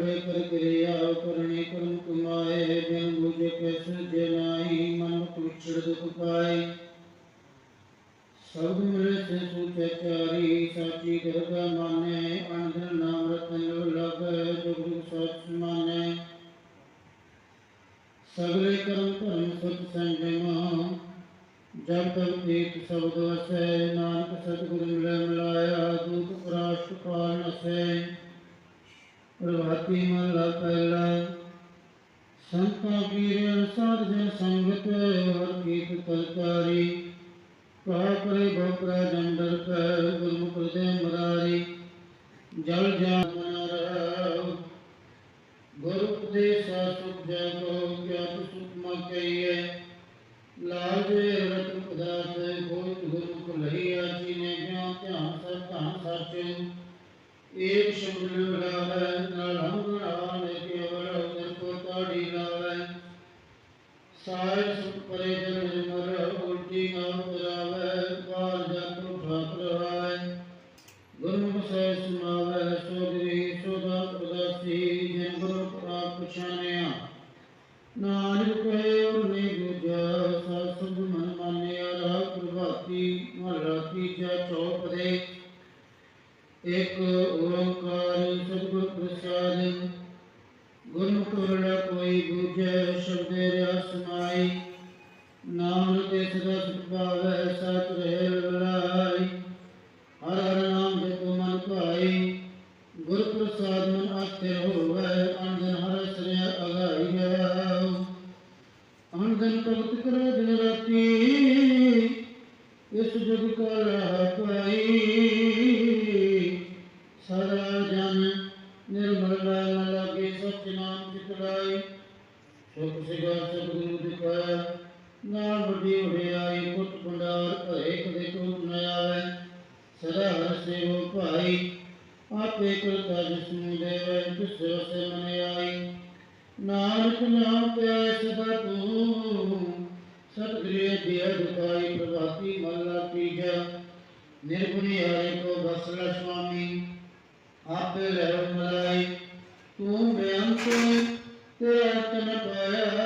बड़े कर क्रिया करने कर्म कमाए बिन बूझे कैसे जनाई मन कुछड़ दुख पाए शब्द मिले से सूचे चारी साची दरगाह माने अंधन नाम रतन लग जुग जुग सच माने सगले कर्म धर्म सत संजम जब तक एक शब्द वसै नानक सतगुरु मिले मिलाया दूत राष्ट्र पाल नसै प्रभाती महला पहला संता पीर साध जन संगत हर कीत तलकारी कहा करे भोपरा जंडर पर गुरमुख हृदय मुरारी जल जान बना रहा गुरु उपदेश सुख जागो क्या सुखमा कहिए लाज रत्न पदार्थ गोविंद गुरमुख लहिया जी ने ज्ञान ध्यान सब धान साचो एक शब्द लावे नाल हम गुणाने केवल उदर को ताड़ी लावे साय सुख परे जन निर्मल उल्टी नाम करावे बाल जातो ठाक रहाए गुरमुख से सुनावे सोगरी सोदा उदासी जिन गुरु आप पछानिया नानक कहे और नहीं दूजा सत्संग मन मानिया राग प्रभाती महला तीजा चौपदे एक ओंकार सतगुर प्रसाद गुरमुख वड़ा कोई बूझे शब्द रहा सुनाई नाम के सदा सुख पावै सत रहे लड़ाई हर हर नाम जपो मन भाई गुर प्रसाद मन आस्थिर होवै अंधन हर श्रेय अगाई अंधन भगत करो दिन राती इस जुग का राह पाई सारा जन निर्मल न लागे सच नाम चितलाई सुख सिगा सतगुरु दिखाया नाम बड़ी उड़ियाई पुट भंडार भरे कदे टूट न आवे सदा हर सेवो भाई आपे करता जिसनु देवे जिस से मन आई नानक नाम प्याय सदा तू सतगुरु दिया दुखाई प्रभाती महला तीजा निर्गुणी हरे को बसला स्वामी आपे लहर मलाई तू बेअंत तेरा तन पाया